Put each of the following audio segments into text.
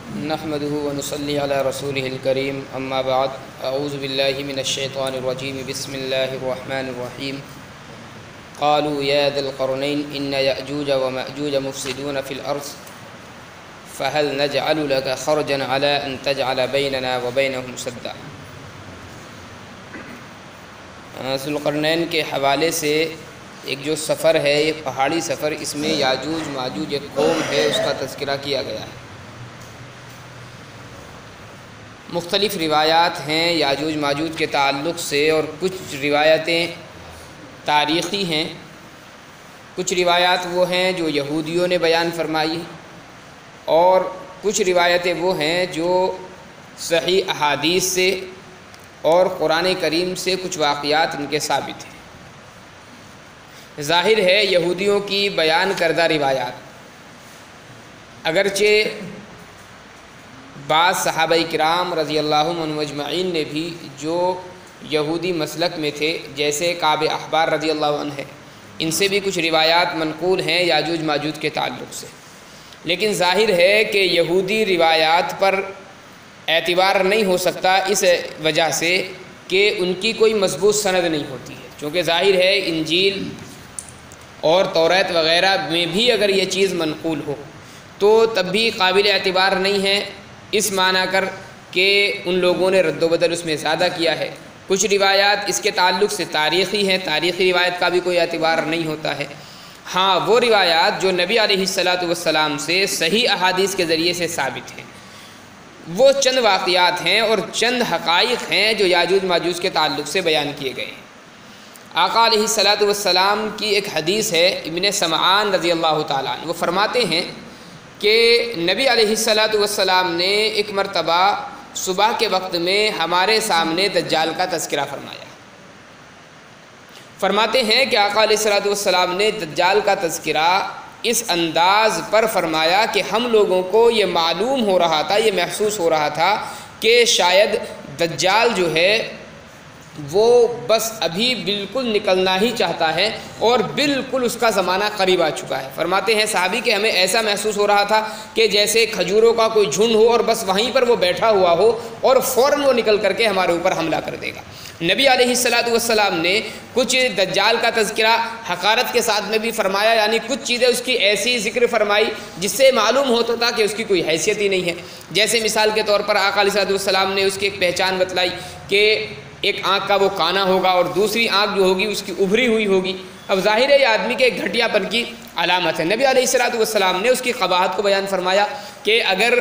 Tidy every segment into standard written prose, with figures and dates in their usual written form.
نحمده ونصلي على رسوله الكريم اما بعد اعوذ بالله من الشيطان الرجيم بسم الله الرحمن الرحيم قالوا يا ذا القرنين إن يأجوج ومأجوج مفسدون في الأرض فهل نجعل لك خرجا على أن تجعل بيننا وبينهم سدا۔ ذوالقرنین کے حوالے سے ایک جو سفر ہے، یہ پہاڑی سفر، اس میں یاجوج ماجوج ایک قوم ہے، اس کا تذکرہ کیا گیا ہے۔ مختلف روایات ہیں یاجوج ماجوج کے تعلق سے، اور کچھ روایتیں تاریخی ہیں، کچھ روایات وہ ہیں جو یہودیوں نے بیان فرمائی، اور کچھ روایتیں وہ ہیں جو صحیح احادیث سے اور قرآن کریم سے کچھ واقعات ان کے ثابت ہیں۔ ظاہر ہے یہودیوں کی بیان کردہ روایات، اگرچہ بعض صحابہ کرام رضی اللہ عنہم اجمعین نے بھی جو یہودی مسلک میں تھے، جیسے کعب احبار رضی اللہ عنہ ہے، ان سے بھی کچھ روایات منقول ہیں یاجوج ماجوج کے تعلق سے، لیکن ظاہر ہے کہ یہودی روایات پر اعتبار نہیں ہو سکتا اس وجہ سے کہ ان کی کوئی مضبوط سند نہیں ہوتی ہے، چونکہ ظاہر ہے انجیل اور توریت وغیرہ میں بھی اگر یہ چیز منقول ہو تو تب بھی قابل اعتبار نہیں ہے، اس معنی کر کہ ان لوگوں نے رد و بدل اس میں زیادہ کیا ہے۔ کچھ روایات اس کے تعلق سے تاریخی ہیں، تاریخی روایت کا بھی کوئی اعتبار نہیں ہوتا ہے۔ ہاں، وہ روایات جو نبی علیہ السلام سے صحیح احادیث کے ذریعے سے ثابت ہیں، وہ چند واقعات ہیں اور چند حقائق ہیں جو یاجوج ماجوج کے تعلق سے بیان کیے گئے ہیں۔ آقا علیہ السلام کی ایک حدیث ہے، ابن سمعان رضی اللہ تعالیٰ عنہ، وہ فرماتے ہیں کہ نبی علیہ السلام نے ایک مرتبہ صبح کے وقت میں ہمارے سامنے دجال کا تذکرہ فرمایا۔ فرماتے ہیں کہ آقا علیہ السلام نے دجال کا تذکرہ اس انداز پر فرمایا کہ ہم لوگوں کو یہ معلوم ہو رہا تھا، یہ محسوس ہو رہا تھا کہ شاید دجال جو ہے وہ بس ابھی بالکل نکلنا ہی چاہتا ہے اور بالکل اس کا زمانہ قریب آ چکا ہے۔ فرماتے ہیں صحابی کہ ہمیں ایسا محسوس ہو رہا تھا کہ جیسے کھجوروں کا کوئی جھنڈ ہو اور بس وہیں پر وہ بیٹھا ہوا ہو اور فوراً وہ نکل کر کے ہمارے اوپر حملہ کر دے گا۔ نبی علیہ السلام نے کچھ دجال کا تذکرہ حقارت کے ساتھ میں بھی فرمایا، یعنی کچھ چیزیں اس کی ایسی ذکر فرمائی جس سے معلوم ہوتا تھا کہ اس کی کوئی حیثیت ہی نہیں ہے۔ جیسے مثال کے طور پر آقا علیہ السلام نے اس کی ایک پہچان بتلائی کہ ایک آنکھ کا وہ کانا ہوگا اور دوسری آنکھ جو ہوگی اس کی ابھری ہوئی ہوگی۔ اب ظاہر ہے یہ آدمی کے گھٹیا پن کی علامت ہے۔ نبی علیہ السلام نے اس کی قباحت کو بیان فرمایا کہ اگر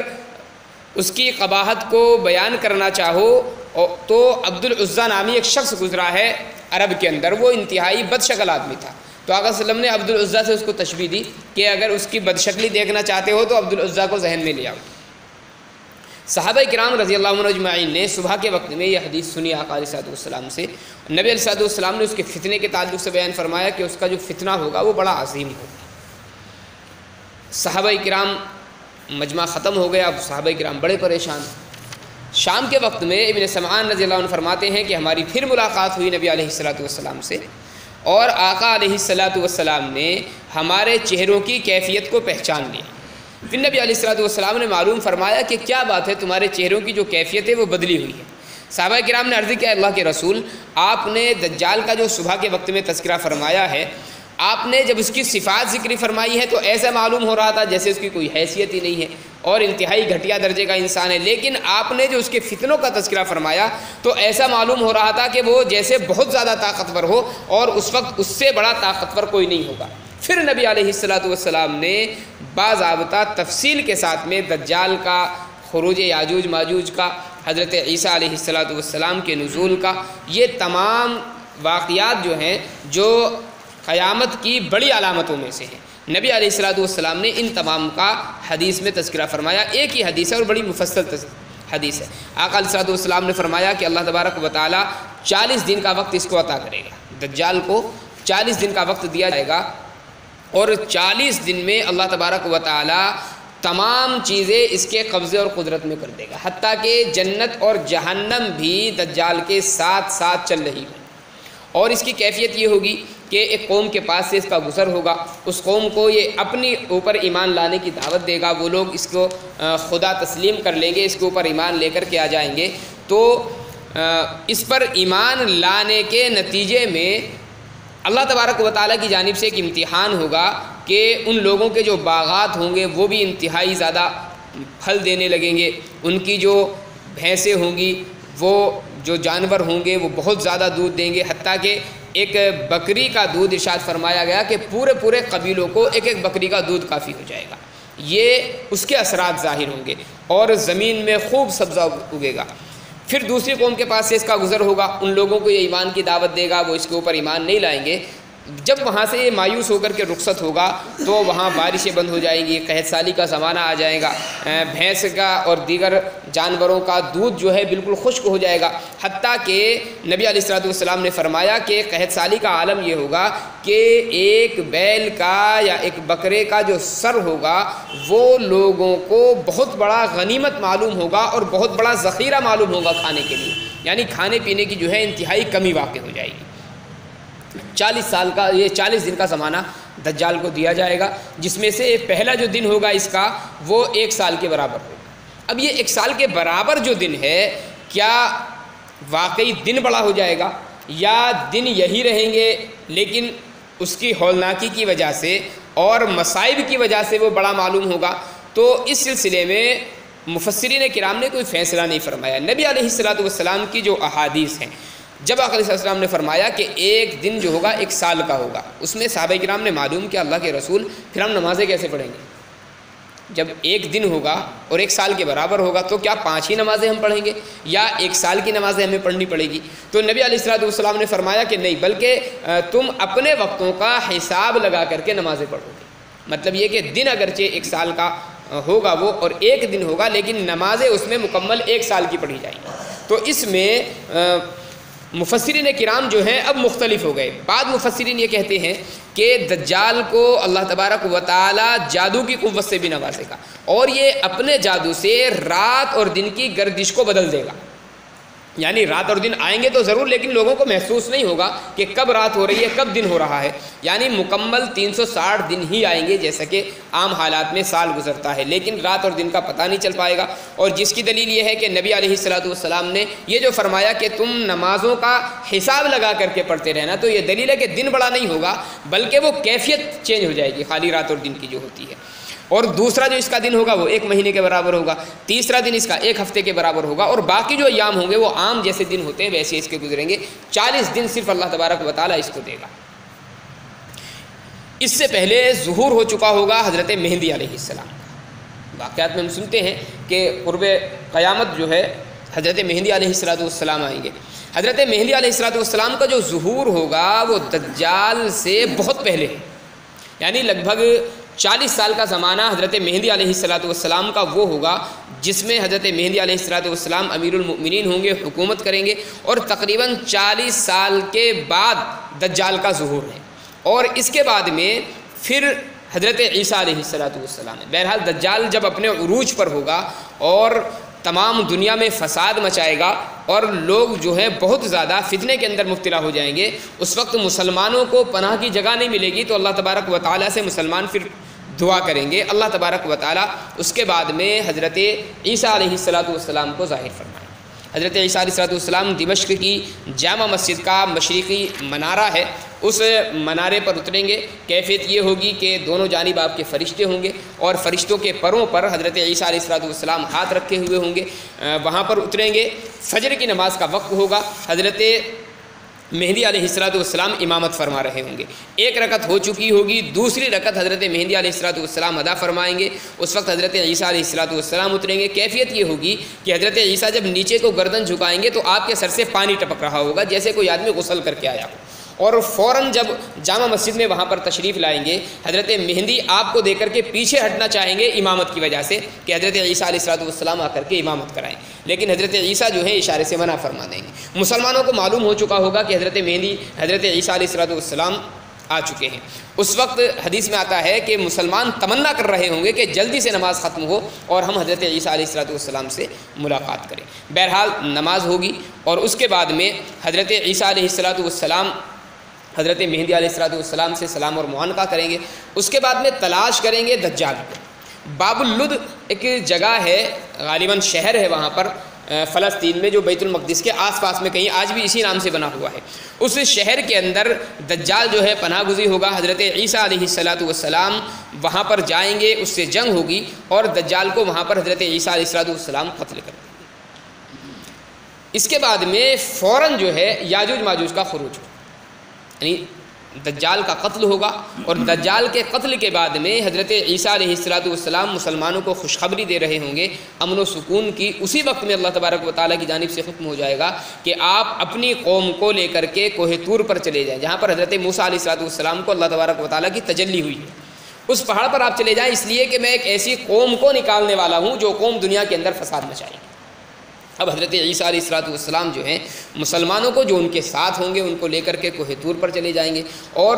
اس کی قباحت کو بیان کرنا چاہو تو عبد العزیٰ نامی ایک شخص گزرا ہے عرب کے اندر، وہ انتہائی بد شکل آدمی تھا، تو آقا صلی اللہ علیہ وسلم نے عبد العزیٰ سے اس کو تشبیہ دی کہ اگر اس کی بد شکلی دیکھنا چاہتے ہو تو عبد العزیٰ کو ذہن میں لے آؤ۔ صحابہ کرام رضی اللہ عنہ اجمعین نے صبح کے وقت میں یہ حدیث سنی آقا علیہ السلام سے۔ نبی علیہ السلام نے اس کے فتنے کے تعلق سے بیان فرمایا کہ اس کا جو فتنہ ہوگا وہ بڑا عظیم ہوگا۔ صحابہ کرام مجمع ختم ہو گیا، اب صحابہ کرام بڑے پریشان۔ شام کے وقت میں ابن سمعان رضی اللہ عنہ فرماتے ہیں کہ ہماری پھر ملاقات ہوئی نبی علیہ السلام سے، اور آقا علیہ السلام نے ہمارے چہروں کی کیفیت کو پہچان لیا۔ پھر نبی علیہ السلام نے معلوم فرمایا کہ کیا بات ہے، تمہارے چہروں کی جو کیفیت ہے وہ بدلی ہوئی ہے۔ صحابہ کرام نے عرض کیا، اللہ کے رسول، آپ نے دجال کا جو صبح کے وقت میں تذکرہ فرمایا ہے، آپ نے جب اس کی صفات ذکری فرمائی ہے تو ایسا معلوم ہو رہا تھا جیسے اس کی کوئی حیثیت ہی نہیں ہے اور انتہائی گھٹیا درجے کا انسان ہے، لیکن آپ نے جو اس کے فتنوں کا تذکرہ فرمایا تو ایسا معلوم ہو رہا تھا کہ وہ جیسے بہت زیادہ طاقتور ہو اور اس وقت اس سے بڑا طاقتور کوئی نہیں ہوگا۔ پھر نبی علیہ السلام نے باضابطہ تفصیل کے ساتھ میں دجال کا، خروج یاجوج ماجوج کا، حضرت عیسیٰ علیہ السلام کے نزول کا، یہ تمام واقعات جو ہیں جو قیامت کی بڑی علامتوں میں سے ہیں، نبی علیہ السلام نے ان تمام کا حدیث میں تذکرہ فرمایا۔ ایک ہی حدیث ہے اور بڑی مفصل حدیث ہے۔ آقا علیہ السلام نے فرمایا کہ اللہ تبارک و تعالیٰ 40 دن کا وقت اس کو عطا کرے گا، دجال کو 40 دن کا وقت دیا جائے گا، اور 40 دن میں اللہ تبارک و تعالیٰ تمام چیزیں اس کے قبضے اور قدرت میں کر دے گا، حتیٰ کہ جنت اور جہنم بھی دجال کے ساتھ ساتھ چل رہی ہوں، اور اس کی کیفیت یہ ہوگی کہ ایک قوم کے پاس سے اس کا گزر ہوگا، اس قوم کو یہ اپنی اوپر ایمان لانے کی دعوت دے گا، وہ لوگ اس کو خدا تسلیم کر لیں گے، اس کے اوپر ایمان لے کر کے آ جائیں گے، تو اس پر ایمان لانے کے نتیجے میں اللہ تبارک و تعالیٰ کی جانب سے ایک امتحان ہوگا کہ ان لوگوں کے جو باغات ہوں گے وہ بھی انتہائی زیادہ پھل دینے لگیں گے، ان کی جو بھینسیں ہوں گی، وہ جو جانور ہوں گے وہ بہت زیادہ دودھ دیں گے، حتیٰ کہ ایک بکری کا دودھ ارشاد فرمایا گیا کہ پورے قبیلوں کو ایک بکری کا دودھ کافی ہو جائے گا۔ یہ اس کے اثرات ظاہر ہوں گے اور زمین میں خوب سبزہ اگے گا۔ پھر دوسری قوم کے پاس سے اس کا گزر ہوگا، ان لوگوں کو یہ ایمان کی دعوت دے گا، وہ اس کے اوپر ایمان نہیں لائیں گے۔ جب وہاں سے یہ مایوس ہو کر کے رخصت ہوگا تو وہاں بارشیں بند ہو جائیں گی، قحط سالی کا زمانہ آ جائے گا، بھینس کا اور دیگر جانوروں کا دودھ جو ہے بالکل خشک ہو جائے گا، حتیٰ کہ نبی علیہ السلام نے فرمایا کہ قحط سالی کا عالم یہ ہوگا کہ ایک بیل کا یا ایک بکرے کا جو سر ہوگا وہ لوگوں کو بہت بڑا غنیمت معلوم ہوگا اور بہت بڑا ذخیرہ معلوم ہوگا کھانے کے لیے، یعنی کھانے پینے کی جو ہے انتہائی کمی واقع ہو جائے گی۔ 40 دن کا زمانہ دجال کو دیا جائے گا، جس میں سے پہلا جو دن ہوگا اس کا وہ 1 سال کے برابر ہوگا۔ اب یہ 1 سال کے برابر جو دن ہے، کیا واقعی دن بڑا ہو جائے گا یا دن یہی رہیں گے لیکن اس کی ہولناکی کی وجہ سے اور مصائب کی وجہ سے وہ بڑا معلوم ہوگا؟ تو اس سلسلے میں مفسرین کرام نے کوئی فیصلہ نہیں فرمایا۔ نبی علیہ السلام کی جو احادیث ہیں، جب آقا علیہ السلام نے فرمایا کہ ایک دن جو ہوگا 1 سال کا ہوگا، اس میں صحابہ کرام نے معلوم کیا اللہ کے رسول پھر ہم نمازیں کیسے پڑھیں گے؟ جب 1 دن ہوگا اور 1 سال کے برابر ہوگا تو کیا 5 ہی نمازیں ہم پڑھیں گے یا 1 سال کی نمازیں ہمیں پڑھنی پڑے گی؟ تو نبی علیہ السلام نے فرمایا کہ نہیں، بلکہ تم اپنے وقتوں کا حساب لگا کر کے نمازیں پڑھو گے۔ مطلب یہ کہ دن اگرچہ 1 سال کا ہوگا وہ اور 1 دن ہوگا، لیکن نمازیں اس میں مکمل 1 سال کی پڑھی جائیں گی۔ تو اس میں مفسرین کرام جو ہیں اب مختلف ہو گئے۔ بعض مفسرین یہ کہتے ہیں کہ دجال کو اللہ تبارک و تعالی جادو کی قوت سے بھی نوازے گا اور یہ اپنے جادو سے رات اور دن کی گردش کو بدل دے گا، یعنی رات اور دن آئیں گے تو ضرور، لیکن لوگوں کو محسوس نہیں ہوگا کہ کب رات ہو رہی ہے کب دن ہو رہا ہے، یعنی مکمل 360 دن ہی آئیں گے جیسا کہ عام حالات میں سال گزرتا ہے، لیکن رات اور دن کا پتہ نہیں چل پائے گا۔ اور جس کی دلیل یہ ہے کہ نبی علیہ السلام نے یہ جو فرمایا کہ تم نمازوں کا حساب لگا کر کے پڑھتے رہنا، تو یہ دلیل ہے کہ دن بڑا نہیں ہوگا بلکہ وہ کیفیت چینج ہو جائے گی خالی رات اور دن کی جو ہوتی ہے۔ اور دوسرا جو اس کا دن ہوگا وہ 1 مہینے کے برابر ہوگا، تیسرا دن اس کا 1 ہفتے کے برابر ہوگا، اور باقی جو ایام ہوں گے وہ عام جیسے دن ہوتے ہیں ویسے اس کے گزریں گے۔ 40 دن صرف اللہ تبارک و تعالیٰ اس کو دے گا۔ اس سے پہلے ظہور ہو چکا ہوگا حضرت مہدی علیہ السلام کا۔ واقعات میں ہم سنتے ہیں کہ قرب قیامت جو ہے حضرت مہدی علیہ السلام آئیں گے۔ حضرت مہدی علیہ السلام کا جو ظہور ہوگا وہ دجال سے بہت پہلے ہے، یعنی لگ بھگ 40 سال کا زمانہ حضرت مہدی علیہ السلام کا وہ ہوگا جس میں حضرت مہدی علیہ السلام امیر المؤمنین ہوں گے، حکومت کریں گے، اور تقریباً 40 سال کے بعد دجال کا ظہور ہے، اور اس کے بعد میں پھر حضرت عیسیٰ علیہ السلام ہے۔ بہرحال دجال جب اپنے عروج پر ہوگا اور تمام دنیا میں فساد مچائے گا اور لوگ جو ہے بہت زیادہ فتنے کے اندر مبتلا ہو جائیں گے، اس وقت مسلمانوں کو پناہ کی جگہ نہیں ملے گی، تو اللہ تبارک و تعالیٰ سے مسلمان پھر دعا کریں گے، اللہ تبارک و تعالیٰ اس کے بعد میں حضرت عیسیٰ علیہ السلام کو ظاہر فرمائیں۔ حضرت عیسیٰ علیہ السلام دمشق کی جامع مسجد کا مشرقی منارہ ہے، اس منارے پر اتریں گے۔ کیفیت یہ ہوگی کہ دونوں جانب آپ کے فرشتے ہوں گے اور فرشتوں کے پروں پر حضرت عیسیٰ علیہ السلام ہاتھ رکھے ہوئے ہوں گے، وہاں پر اتریں گے۔ فجر کی نماز کا وقت ہوگا، حضرت مہدی علیہ السلام امامت فرما رہے ہوں گے، 1 رکعت ہو چکی ہوگی، دوسری رکعت حضرت مہدی علیہ السلام ادا فرمائیں گے، اس وقت حضرت عیسیٰ علیہ السلام اتریں گے۔ کیفیت یہ ہوگی کہ حضرت عیسیٰ جب نیچے کو گردن جھکائیں گے تو آپ کے سر سے پانی ٹپک رہا ہوگا جیسے کوئی آدمی غسل کر کے آیا ہو، اور فوراً جب جامع مسجد میں وہاں پر تشریف لائیں گے، حضرت مہدی آپ کو دے کر کے پیچھے ہٹنا چاہیں گے امامت کی وجہ سے کہ حضرت عیسیٰ علیہ السلام آ کر کے امامت کرائیں، لیکن حضرت عیسیٰ جو ہے اشارے سے منع فرما دیں گے۔ مسلمانوں کو معلوم ہو چکا ہوگا کہ حضرت مہدی حضرت عیسیٰ علیہ السلام آ چکے ہیں۔ اس وقت حدیث میں آتا ہے کہ مسلمان تمنا کر رہے ہوں گے کہ جلدی سے نماز ختم ہو اور ہم حضرت عیسیٰ علیہ السلام سے ملاقات کریں۔ بہرحال نماز ہوگی اور اس کے بعد میں حضرت عیسیٰ علیہ السلام حضرت مہدی علیہ السلام سے سلام اور معانقہ کریں گے۔ اس کے بعد میں تلاش کریں گے دجال کو۔ باب اللد ایک جگہ ہے، غالباً شہر ہے وہاں پر فلسطین میں، جو بیت المقدس کے آس پاس میں کہیں آج بھی اسی نام سے بنا ہوا ہے۔ اس شہر کے اندر دجال جو ہے پناہ گزی ہوگا۔ حضرت عیسیٰ علیہ السلام وہاں پر جائیں گے، اس سے جنگ ہوگی اور دجال کو وہاں پر حضرت عیسیٰ علیہ السلام قتل کر دیں گے۔ اس کے بعد میں فوراً جو ہے یاجوج ماجوج کا خروج ہوگا، یعنی دجال کا قتل ہوگا، اور دجال کے قتل کے بعد میں حضرت عیسیٰ علیہ السلام مسلمانوں کو خوشخبری دے رہے ہوں گے امن و سکون کی۔ اسی وقت میں اللہ تبارک و تعالیٰ کی جانب سے حکم ہو جائے گا کہ آپ اپنی قوم کو لے کر کے کوہ طور پر چلے جائیں، جہاں پر حضرت موسیٰ علیہ السلام کو اللہ تبارک و تعالیٰ کی تجلی ہوئی ہے۔ اس پہاڑ پر آپ چلے جائیں، اس لیے کہ میں ایک ایسی قوم کو نکالنے والا ہوں جو قوم دنیا کے اندر فساد مچائے گی۔ اب حضرت عیسیٰ علیہ السلام جو ہیں مسلمانوں کو جو ان کے ساتھ ہوں گے ان کو لے کر کے کوہ طور پر چلے جائیں گے، اور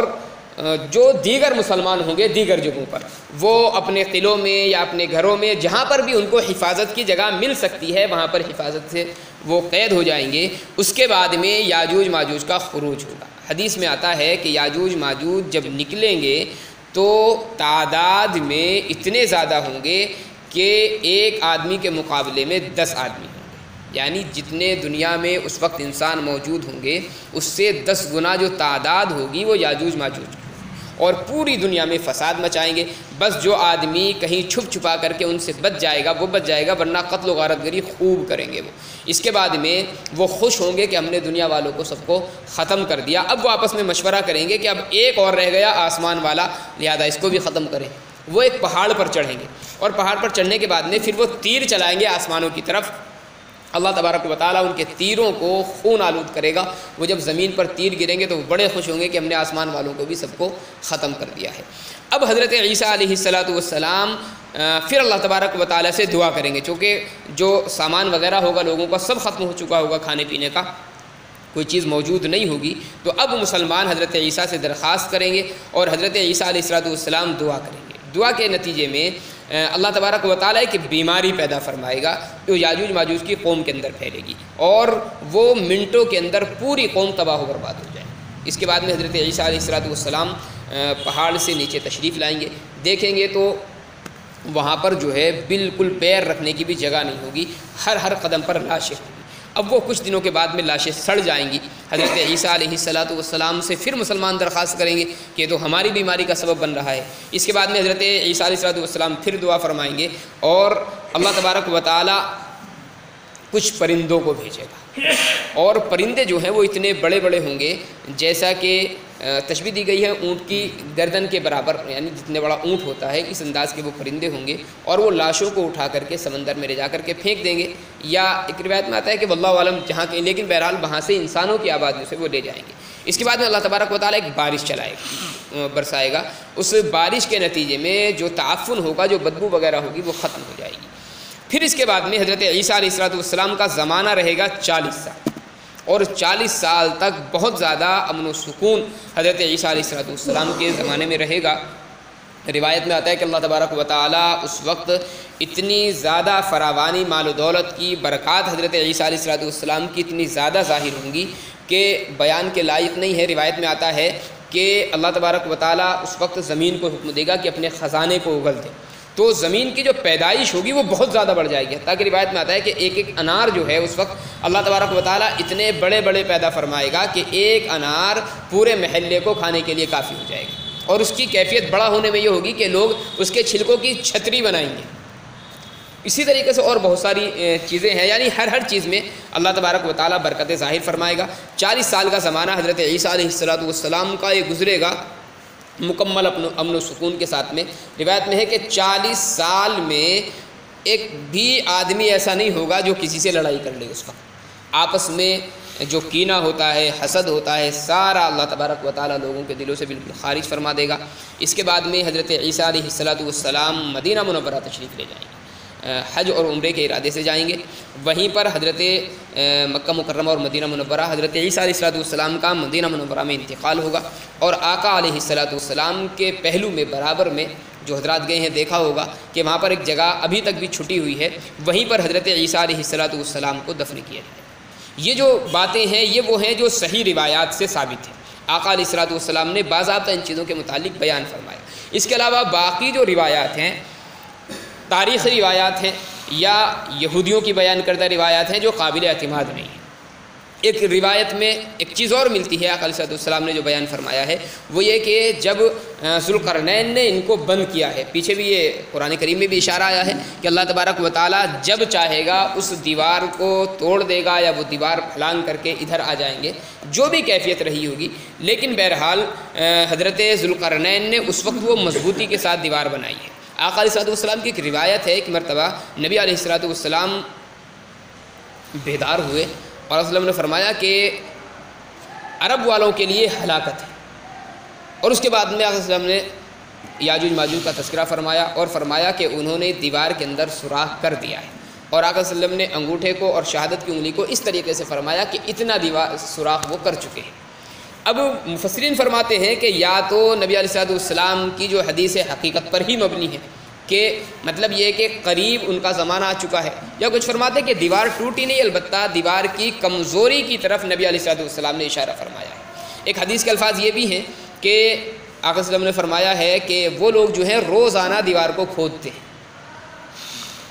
جو دیگر مسلمان ہوں گے دیگر جگہوں پر وہ اپنے قلعوں میں یا اپنے گھروں میں جہاں پر بھی ان کو حفاظت کی جگہ مل سکتی ہے وہاں پر حفاظت سے وہ قید ہو جائیں گے۔ اس کے بعد میں یاجوج ماجوج کا خروج ہوگا۔ حدیث میں آتا ہے کہ یاجوج ماجوج جب نکلیں گے تو تعداد میں اتنے زیادہ ہوں گے کہ ایک آدمی کے مقابلے میں 10 آدمی ہوں گے، یعنی جتنے دنیا میں اس وقت انسان موجود ہوں گے اس سے 10 گنا جو تعداد ہوگی وہ یاجوج ماجوج کی، اور پوری دنیا میں فساد مچائیں گے۔ بس جو آدمی کہیں چھپ چھپا کر کے ان سے بچ جائے گا وہ بچ جائے گا، ورنہ قتل و غارت گری خوب کریں گے وہ۔ اس کے بعد میں وہ خوش ہوں گے کہ ہم نے دنیا والوں کو سب کو ختم کر دیا۔ اب وہ آپس میں مشورہ کریں گے کہ اب ایک اور رہ گیا آسمان والا، لہذا اس کو بھی ختم کریں۔ وہ ایک پہاڑ پر چڑھیں گے، اور پہاڑ پر چڑھنے کے بعد میں پھر وہ تیر چلائیں گے آسمانوں کی طرف۔ اللہ تبارک و تعالیٰ ان کے تیروں کو خون آلود کرے گا۔ وہ جب زمین پر تیر گریں گے تو وہ بڑے خوش ہوں گے کہ ہم نے آسمان والوں کو بھی سب کو ختم کر دیا ہے۔ اب حضرت عیسیٰ علیہ السلام پھر اللہ تبارک و تعالیٰ سے دعا کریں گے، چونکہ جو سامان وغیرہ ہوگا لوگوں کا سب ختم ہو چکا ہوگا، کھانے پینے کا کوئی چیز موجود نہیں ہوگی، تو اب مسلمان حضرت عیسیٰ سے درخواست کریں گے اور حضرت عیسیٰ علیہ السلام دعا کریں گے۔ دعا کے نتیجے میں اللہ تبارک و تعالیٰ کی بیماری پیدا فرمائے گا جو یاجوج ماجوج کی قوم کے اندر پھیلے گی، اور وہ منٹوں کے اندر پوری قوم تباہ و برباد ہو جائے۔ اس کے بعد میں حضرت عیسیٰ علیہ السلام پہاڑ سے نیچے تشریف لائیں گے، دیکھیں گے تو وہاں پر جو ہے بالکل پیر رکھنے کی بھی جگہ نہیں ہوگی، ہر قدم پر لاشیں ہوں گی۔ اب وہ کچھ دنوں کے بعد میں لاشیں سڑ جائیں گی۔ حضرت عیسیٰ علیہ السلام سے پھر مسلمان درخواست کریں گے کہ یہ تو ہماری بیماری کا سبب بن رہا ہے۔ اس کے بعد میں حضرت عیسیٰ علیہ السلام پھر دعا فرمائیں گے، اور اللہ تبارک و تعالیٰ کچھ پرندوں کو بھیجے گا، اور پرندے جو ہیں وہ اتنے بڑے بڑے ہوں گے جیسا کہ تشبیہ دی گئی ہے اونٹ کی گردن کے برابر، یعنی جتنے بڑا اونٹ ہوتا ہے اس انداز کے وہ پرندے ہوں گے، اور وہ لاشوں کو اٹھا کر کے سمندر میں لے جا کر کے پھینک دیں گے، یا ایک روایت میں آتا ہے کہ واللہ عالم جہاں کے، لیکن بہرحال وہاں سے انسانوں کی آبادیوں سے وہ لے جائیں گے۔ اس کے بعد میں اللہ تبارک و تعالیٰ ایک بارش برسائے گا، اس بارش کے نتیجے میں جو تعفن ہوگا، جو بدبو وغیرہ ہوگی وہ ختم ہو جائے گی۔ پھر اس کے بعد میں حضرت عیسیٰ علیہ السلام کا زمانہ رہے گا 40 سال، اور 40 سال تک بہت زیادہ امن و سکون حضرت عیسیٰ علیہ السلام کے زمانے میں رہے گا۔ روایت میں آتا ہے کہ اللہ تبارک و تعالیٰ اس وقت اتنی زیادہ فراوانی مال و دولت کی برکات حضرت عیسیٰ علیہ السلام کی اتنی زیادہ ظاہر ہوں گی کہ بیان کے لائق نہیں ہے۔ روایت میں آتا ہے کہ اللہ تبارک و تعالیٰ اس وقت زمین کو حکم دے گا کہ اپنے خزانے کو اگل دے، تو زمین کی جو پیدائش ہوگی وہ بہت زیادہ بڑھ جائے گی، تاکہ روایت میں آتا ہے کہ ایک انار جو ہے اس وقت اللہ تبارک و تعالیٰ اتنے بڑے بڑے پیدا فرمائے گا کہ ایک انار پورے محلے کو کھانے کے لیے کافی ہو جائے گا، اور اس کی کیفیت بڑا ہونے میں یہ ہوگی کہ لوگ اس کے چھلکوں کی چھتری بنائیں گے۔ اسی طریقے سے اور بہت ساری چیزیں ہیں، یعنی ہر چیز میں اللہ تبارک و تعالیٰ برکت ظاہر فرمائے گا۔ 40 سال کا زمانہ حضرت عیسیٰ علیہ السلام کا یہ گزرے گا مکمل امن و سکون کے ساتھ میں۔ روایت میں ہے کہ 40 سال میں ایک بھی آدمی ایسا نہیں ہوگا جو کسی سے لڑائی کر لے۔ اس وقت آپس میں جو کینہ ہوتا ہے، حسد ہوتا ہے، سارا اللہ تبارک و تعالیٰ لوگوں کے دلوں سے بالکل خارج فرما دے گا۔ اس کے بعد میں حضرت عیسیٰ علیہ السلام مدینہ منورہ تشریف لے جائیں گے، حج اور عمرے کے ارادے سے جائیں گے۔ وہیں پر حضرت مکہ مکرمہ اور مدینہ منورہ، حضرت عیسیٰ علیہ السلام کا مدینہ منورہ میں انتقال ہوگا، اور آقا علیہ السلام کے پہلو میں برابر میں جو حضرات گئے ہیں دیکھا ہوگا کہ وہاں پر ایک جگہ ابھی تک بھی چھٹی ہوئی ہے، وہیں پر حضرت عیسیٰ علیہ السلام کو دفن کیا جائے۔ یہ جو باتیں ہیں یہ وہ ہیں جو صحیح روایات سے ثابت ہیں۔ آقا علیہ الصلوۃ والسلام نے باضابطہ ان چیزوں کے متعلق بیان فرمایا۔ اس کے علاوہ باقی جو روایات ہیں، تاریخی روایات ہیں یا یہودیوں کی بیان کردہ روایات ہیں جو قابل اعتماد نہیں ہیں۔ ایک روایت میں ایک چیز اور ملتی ہے، آقا علیہ الصلوۃ والسلام نے جو بیان فرمایا ہے وہ یہ کہ جب ذوالقرنین نے ان کو بند کیا ہے، پیچھے بھی یہ قرآن کریم میں بھی اشارہ آیا ہے کہ اللہ تبارک و تعالیٰ جب چاہے گا اس دیوار کو توڑ دے گا یا وہ دیوار پھلانگ کر کے ادھر آ جائیں گے، جو بھی کیفیت رہی ہوگی، لیکن بہرحال حضرت ذوالقرنین نے اس وقت وہ مضبوطی کے ساتھ دیوار بنائی ہے۔ آقا علیہ الصلوۃ والسلام کی ایک روایت ہے، ایک مرتبہ نبی علیہ الصلوۃ والسلام بیدار ہوئے اور رسول اللہ نے فرمایا کہ عرب والوں کے لیے ہلاکت ہے، اور اس کے بعد میں آقا صلی اللہ علیہ وسلم نے یاجوج ماجوج کا تذکرہ فرمایا اور فرمایا کہ انہوں نے دیوار کے اندر سوراخ کر دیا ہے، اور آقا صلی اللہ علیہ وسلم نے انگوٹھے کو اور شہادت کی انگلی کو اس طریقے سے فرمایا کہ اتنا دیوار سوراخ وہ کر چکے ہیں۔ اب مفسرین فرماتے ہیں کہ یا تو نبی علیہ الصلوۃ والسلام کی جو حدیث حقیقت پر ہی مبنی ہے کہ مطلب یہ کہ قریب ان کا زمانہ آ چکا ہے، یا کچھ فرماتے ہیں کہ دیوار ٹوٹی نہیں، البتہ دیوار کی کمزوری کی طرف نبی علیہ الصلوۃ والسلام نے اشارہ فرمایا ہے۔ ایک حدیث کے الفاظ یہ بھی ہیں کہ آقا صلی اللہ علیہ وسلم نے فرمایا ہے کہ وہ لوگ جو ہیں روزانہ دیوار کو کھودتے ہیں،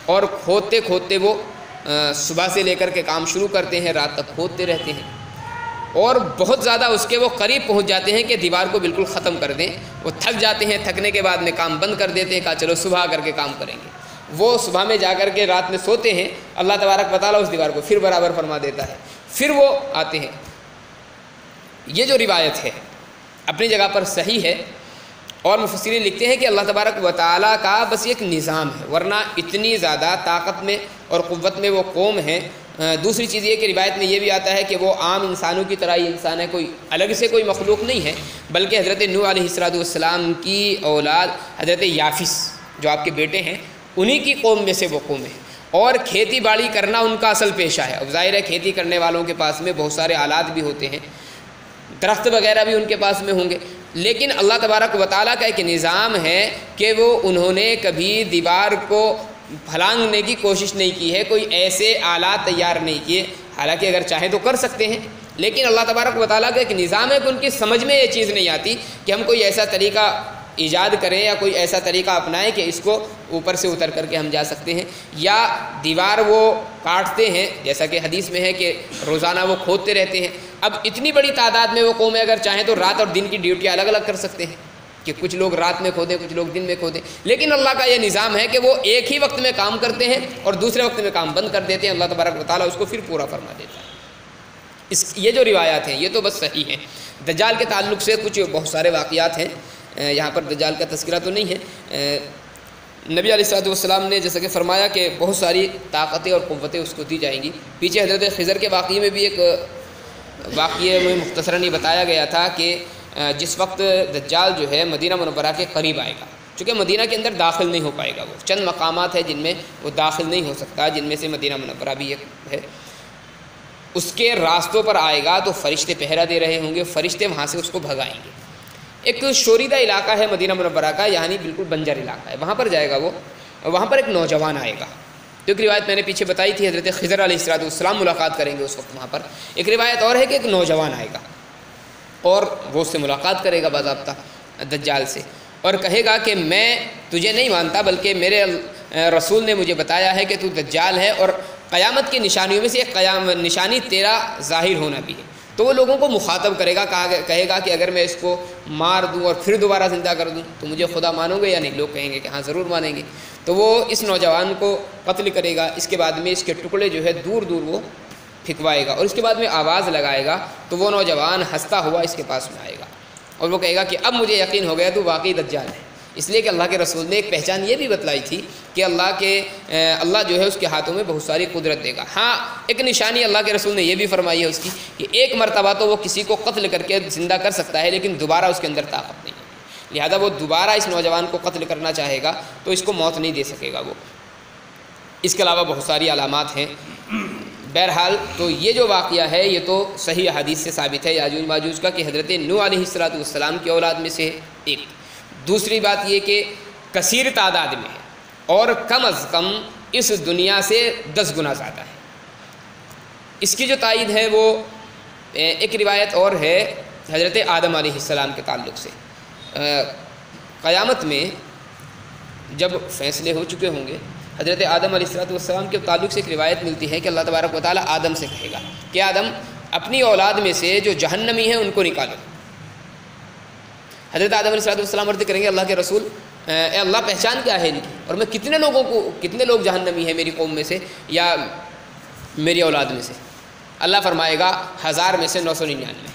اور کھودتے کھودتے وہ صبح سے لے کر کے کام شروع کرتے ہیں، رات تک کھودتے رہتے ہیں، اور بہت زیادہ اس کے وہ قریب پہنچ جاتے ہیں کہ دیوار کو بالکل ختم کر دیں۔ وہ تھک جاتے ہیں، تھکنے کے بعد میں کام بند کر دیتے ہیں، کہا چلو صبح آ کر کے کام کریں گے۔ وہ صبح میں جا کر کے رات میں سوتے ہیں، اللہ تبارک و تعالیٰ اس دیوار کو پھر برابر فرما دیتا ہے، پھر وہ آتے ہیں۔ یہ جو روایت ہے اپنی جگہ پر صحیح ہے، اور مفسرین لکھتے ہیں کہ اللہ تبارک و تعالیٰ کا بس ایک نظام ہے، ورنہ اتنی زیادہ طاقت میں اور قوت میں وہ قوم ہیں۔ دوسری چیز یہ کہ روایت میں یہ بھی آتا ہے کہ وہ عام انسانوں کی طرح ہی انسان ہے، کوئی الگ سے کوئی مخلوق نہیں ہے، بلکہ حضرت نوح علیہ الصلوۃ والسلام کی اولاد حضرت یافس جو آپ کے بیٹے ہیں، انہی کی قوم میں سے وہ قوم ہے، اور کھیتی باڑی کرنا ان کا اصل پیشہ ہے۔ اب ظاہر ہے کھیتی کرنے والوں کے پاس میں بہت سارے آلات بھی ہوتے ہیں، درخت وغیرہ بھی ان کے پاس میں ہوں گے، لیکن اللہ تبارک و تعالیٰ کا ایک نظام ہے کہ وہ انہوں نے کبھی دیوار کو پھلانگنے کی کوشش نہیں کی ہے، کوئی ایسے آلات تیار نہیں کیے، حالانکہ اگر چاہیں تو کر سکتے ہیں، لیکن اللہ تبارک و تعالیٰ کا ایک نظام ہے کہ ان کی سمجھ میں یہ چیز نہیں آتی کہ ہم کوئی ایسا طریقہ ایجاد کریں یا کوئی ایسا طریقہ اپنائیں کہ اس کو اوپر سے اتر کر کے ہم جا سکتے ہیں، یا دیوار وہ کاٹتے ہیں جیسا کہ حدیث میں ہے کہ روزانہ وہ کھودتے رہتے ہیں۔ اب اتنی بڑی تعداد میں وہ قومیں اگر چاہیں تو رات اور دن کی ڈیوٹی الگ الگ کر سکتے ہیں کہ کچھ لوگ رات میں کھودیں، کچھ لوگ دن میں کھودیں، لیکن اللہ کا یہ نظام ہے کہ وہ ایک ہی وقت میں کام کرتے ہیں اور دوسرے وقت میں کام بند کر دیتے ہیں، اللہ تبارک و تعالیٰ اس کو پھر پورا فرما دیتا ہے۔ یہ جو روایات ہیں یہ تو بس صحیح ہیں۔ دجال کے تعلق سے کچھ بہت سارے واقعات ہیں، یہاں پر دجال کا تذکرہ تو نہیں ہے۔ نبی علیہ الصلوۃ والسلام نے جیسا کہ فرمایا کہ بہت ساری طاقتیں اور قوتیں اس کو دی جائیں گی۔ پیچھے حضرت خضر کے واقعے میں بھی ایک واقعے میں مختصراً یہ بتایا گیا تھا کہ جس وقت دجال جو ہے مدینہ منورہ کے قریب آئے گا، چونکہ مدینہ کے اندر داخل نہیں ہو پائے گا، وہ چند مقامات ہیں جن میں وہ داخل نہیں ہو سکتا، جن میں سے مدینہ منورہ بھی ایک ہے۔ اس کے راستوں پر آئے گا تو فرشتے پہرا دے رہے ہوں گے، فرشتے وہاں سے اس کو بھگائیں گے۔ ایک شوریدہ علاقہ ہے مدینہ منورہ کا، یعنی بالکل بنجر علاقہ ہے، وہاں پر جائے گا وہ، وہاں پر ایک نوجوان آئے گا۔ تو ایک روایت میں نے پیچھے بتائی تھی، حضرت خضر علیہ الصلوۃ والسلام ملاقات کریں گے اس وقت وہاں پر۔ ایک روایت اور ہے کہ ایک نوجوان آئے گا اور وہ اس سے ملاقات کرے گا باضابطہ دجال سے، اور کہے گا کہ میں تجھے نہیں مانتا بلکہ میرے رسول نے مجھے بتایا ہے کہ تو دجال ہے، اور قیامت کی نشانیوں میں سے ایک نشانی تیرا ظاہر ہونا بھی ہے۔ تو وہ لوگوں کو مخاطب کرے گا، کہے گا کہ اگر میں اس کو مار دوں اور پھر دوبارہ زندہ کر دوں تو مجھے خدا مانو گے یا نہیں؟ لوگ کہیں گے کہ ہاں ضرور مانیں گے۔ تو وہ اس نوجوان کو قتل کرے گا، اس کے بعد میں اس کے ٹکڑے جو ہے دور دور وہ پھینکوائے گا، اور اس کے بعد میں آواز لگائے گا تو وہ نوجوان ہنستا ہوا اس کے پاس میں آئے گا، اور وہ کہے گا کہ اب مجھے یقین ہو گیا تو واقعی دجال ہے۔ اس لیے کہ اللہ کے رسول نے ایک پہچان یہ بھی بتلائی تھی کہ اللہ جو ہے اس کے ہاتھوں میں بہت ساری قدرت دے گا۔ ہاں ایک نشانی اللہ کے رسول نے یہ بھی فرمائی ہے اس کی کہ ایک مرتبہ تو وہ کسی کو قتل کر کے زندہ کر سکتا ہے، لیکن دوبارہ اس کے اندر طاقت نہیں ہے، لہذا وہ دوبارہ اس نوجوان کو قتل کرنا چاہے گا تو اس کو موت نہیں دے سکے گا وہ۔ اس کے علاوہ بہت ساری علامات ہیں۔ بہرحال تو یہ جو واقعہ ہے یہ تو صحیح حدیث سے ثابت ہے یاجوج ماجوج کا، کہ حضرت نوح علیہ الصلوۃ والسلام کی اولاد میں سے ایک۔ دوسری بات یہ کہ کثیر تعداد میں ہے اور کم از کم اس دنیا سے 10 گنا زیادہ ہے۔ اس کی جو تائید ہے وہ ایک روایت اور ہے حضرت آدم علیہ السلام کے تعلق سے۔ قیامت میں جب فیصلے ہو چکے ہوں گے، حضرت آدم علیہ السلام کے تعلق سے ایک روایت ملتی ہے کہ اللہ تبارک و تعالیٰ آدم سے کہے گا کہ آدم اپنی اولاد میں سے جو جہنمی ہیں ان کو نکالو۔ حضرت آدم علیہ السلام عرض کریں گے اللہ کے رسول، اے اللہ پہچان کیا ہے ان کی، اور میں کتنے لوگ جہنمی ہیں میری قوم میں سے یا میری اولاد میں سے؟ اللہ فرمائے گا 1000 میں سے 999۔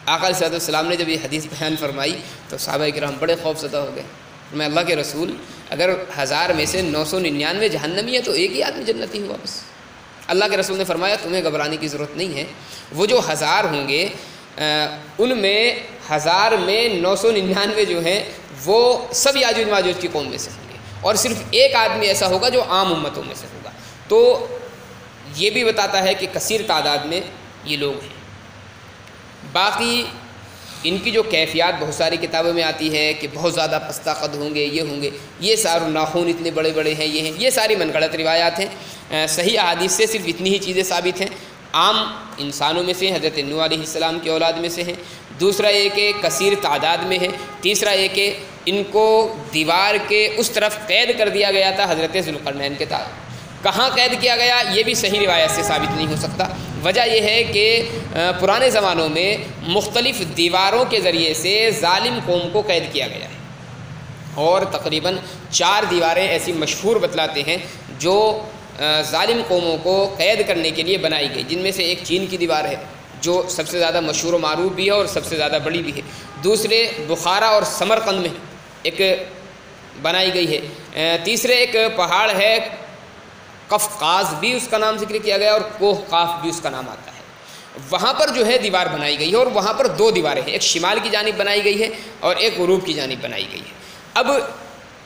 آقا علیہ السلام نے جب یہ حدیث بیان فرمائی تو صحابہ کرام بڑے خوف زدہ ہو گئے۔ میں اللہ کے رسول اگر 1000 میں سے 999 جہنمی ہے تو ایک ہی آدمی جنتی ہوا بس۔ اللہ کے رسول نے فرمایا تمہیں گھبرانے کی ضرورت نہیں ہے، وہ جو 1000 ہوں گے ان میں 1000 میں 999 جو ہیں وہ سب یاجوج ماجوج کی قوم میں سے ہوں گے، اور صرف ایک آدمی ایسا ہوگا جو عام امتوں میں سے ہوگا۔ تو یہ بھی بتاتا ہے کہ کثیر تعداد میں یہ لوگ ہیں۔ باقی ان کی جو کیفیات بہت ساری کتابوں میں آتی ہے کہ بہت زیادہ پستہ قد ہوں گے، یہ ہوں گے، یہ سارے ناخون اتنے بڑے بڑے ہیں، یہ ہیں، یہ ساری من گھڑت روایات ہیں۔ صحیح احادیث سے صرف اتنی ہی چیزیں ثابت ہیں۔ عام انسانوں میں سے حضرت نوح علیہ السلام کی اولاد میں سے ہیں، دوسرا یہ کہ کثیر تعداد میں ہے، تیسرا یہ کہ ان کو دیوار کے اس طرف قید کر دیا گیا تھا حضرت ذوالقرنین کے تعلق۔ کہاں قید کیا گیا یہ بھی صحیح روایت سے ثابت نہیں ہو سکتا۔ وجہ یہ ہے کہ پرانے زمانوں میں مختلف دیواروں کے ذریعے سے ظالم قوم کو قید کیا گیا ہے، اور تقریباً 4 دیواریں ایسی مشہور بتلاتے ہیں جو ظالم قوموں کو قید کرنے کے لیے بنائی گئی، جن میں سے ایک چین کی دیوار ہے جو سب سے زیادہ مشہور و معروف بھی ہے اور سب سے زیادہ بڑی بھی ہے، دوسرے بخارا اور سمرقند میں ایک بنائی گئی ہے، تیسرے ایک پہاڑ ہے قفقاز بھی اس کا نام ذکر کیا گیا، اور کوہ قاف بھی اس کا نام آتا ہے، وہاں پر جو ہے دیوار بنائی گئی ہے، اور وہاں پر 2 دیواریں ہیں، ایک شمال کی جانب بنائی گئی ہے اور ایک غروب کی جانب بنائی گئی ہے۔ اب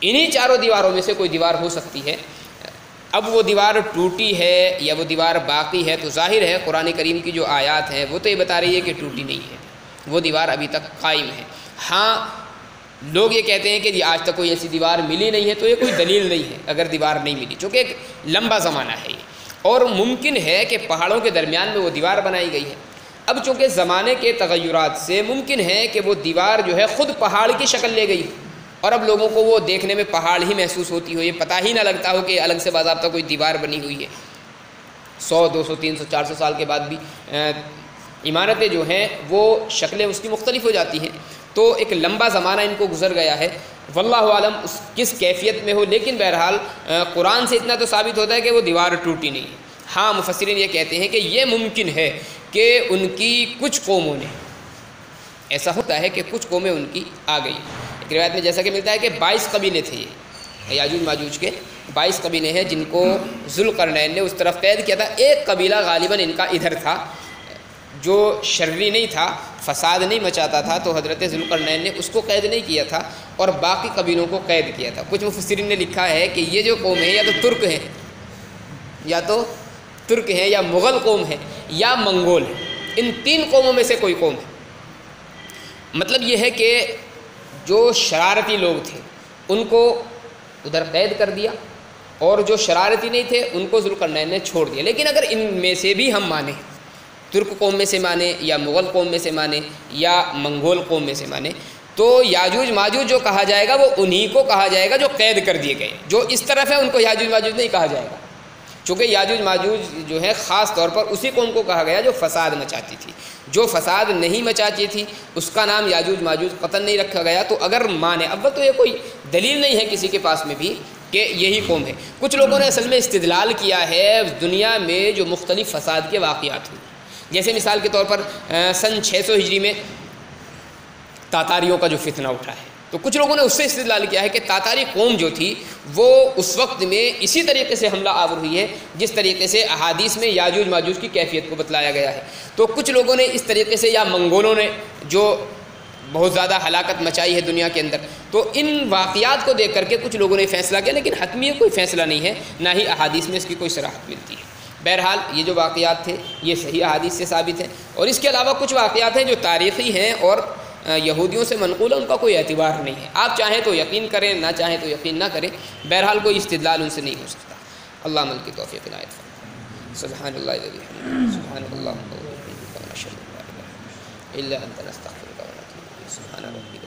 انہی 4 دیواروں میں سے کوئی دیوار ہو سکتی ہے۔ اب وہ دیوار ٹوٹی ہے یا وہ دیوار باقی ہے تو ظاہر ہے قرآن کریم کی جو آیات ہیں وہ تو یہ بتا رہی ہے کہ ٹوٹی نہیں ہے، وہ دیوار ابھی تک قائم ہے۔ ہاں لوگ یہ کہتے ہیں کہ آج تک کوئی ایسی دیوار ملی نہیں ہے، تو یہ کوئی دلیل نہیں ہے اگر دیوار نہیں ملی، چونکہ ایک لمبا زمانہ ہے یہ، اور ممکن ہے کہ پہاڑوں کے درمیان میں وہ دیوار بنائی گئی ہے۔ اب چونکہ زمانے کے تغیرات سے ممکن ہے کہ وہ دیوار جو ہے خود پہاڑ کی شکل لے گئی، اور اب لوگوں کو وہ دیکھنے میں پہاڑ ہی محسوس ہوتی ہو، یہ پتہ ہی نہ لگتا ہو کہ الگ سے باضابطہ کوئی دیوار بنی ہوئی ہے۔ 100 200 300 400 سال کے بعد بھی عمارتیں جو ہیں وہ شکلیں اس کی مختلف ہو جاتی ہیں، تو ایک لمبا زمانہ ان کو گزر گیا ہے، واللہ عالم اس کس کیفیت میں ہو، لیکن بہرحال قرآن سے اتنا تو ثابت ہوتا ہے کہ وہ دیوار ٹوٹی نہیں ہے۔ ہاں مفسرین یہ کہتے ہیں کہ یہ ممکن ہے کہ ان کی کچھ قوموں نے، ایسا ہوتا ہے کہ کچھ قومیں ان کی آ گئی۔ ایک روایت میں جیسا کہ ملتا ہے کہ 22 قبیلے تھے، یہ یاجوج ماجوج کے 22 قبیلے ہیں جن کو ذوالقرنین نے اس طرف قید کیا تھا۔ ایک قبیلہ غالباً ان کا ادھر تھا جو شرری نہیں تھا، فساد نہیں مچاتا تھا، تو حضرت ذوالقرنین نے اس کو قید نہیں کیا تھا اور باقی قبیلوں کو قید کیا تھا۔ کچھ مفسرین نے لکھا ہے کہ یہ جو قوم ہے یا تو ترک ہیں یا مغل قوم ہے یا منگول ہے، ان 3 قوموں میں سے کوئی قوم ہے۔ مطلب یہ ہے کہ جو شرارتی لوگ تھے ان کو ادھر قید کر دیا، اور جو شرارتی نہیں تھے ان کو ذوالقرنین نے چھوڑ دیا۔ لیکن اگر ان میں سے بھی ہم مانیں، ترک قوم میں سے مانے یا مغل قوم میں سے مانے یا منگول قوم میں سے مانے، تو یاجوج ماجوج جو کہا جائے گا وہ انہی کو کہا جائے گا جو قید کر دیے گئے، جو اس طرف ہے ان کو یاجوج ماجوج نہیں کہا جائے گا، چونکہ یاجوج ماجوج جو ہے خاص طور پر اسی قوم کو کہا گیا جو فساد مچاتی تھی، جو فساد نہیں مچاتی تھی اس کا نام یاجوج ماجوج قطعاً نہیں رکھا گیا۔ تو اگر مانے، اول تو یہ کوئی دلیل نہیں ہے کسی کے پاس میں بھی کہ یہی قوم ہے۔ کچھ لوگوں نے اصل میں استدلال کیا ہے دنیا میں جو مختلف فساد کے واقعات ہوئے، جیسے مثال کے طور پر سن 600 ہجری میں تاتاریوں کا جو فتنہ اٹھا ہے، تو کچھ لوگوں نے اس سے استدلال کیا ہے کہ تاتاری قوم جو تھی وہ اس وقت میں اسی طریقے سے حملہ آور ہوئی ہے جس طریقے سے احادیث میں یاجوج ماجوج کی کیفیت کو بتلایا گیا ہے۔ تو کچھ لوگوں نے اس طریقے سے، یا منگولوں نے جو بہت زیادہ ہلاکت مچائی ہے دنیا کے اندر، تو ان واقعات کو دیکھ کر کے کچھ لوگوں نے فیصلہ کیا، لیکن حتمی کوئی فیصلہ نہیں ہے، نہ ہی احادیث میں اس کی کوئی صراحت ملتی ہے۔ بہرحال یہ جو واقعات تھے یہ صحیح احادیث سے ثابت ہیں، اور اس کے علاوہ کچھ واقعات ہیں جو تاریخی ہیں اور یہودیوں سے منقول ہے، ان کا کوئی اعتبار نہیں ہے، آپ چاہیں تو یقین کریں، نہ چاہیں تو یقین نہ کریں، بہرحال کوئی استدلال ان سے نہیں ہو سکتا۔ اللہ عمل کی توفیق عنایت فرمائے۔ سبحان اللہ و بحمدہ، سبحان اللہ و بحمدہ، اشہد ان لا الہ الا اللہ۔ الا انت نستغفرک و نتوب الیک۔ سبحان ربک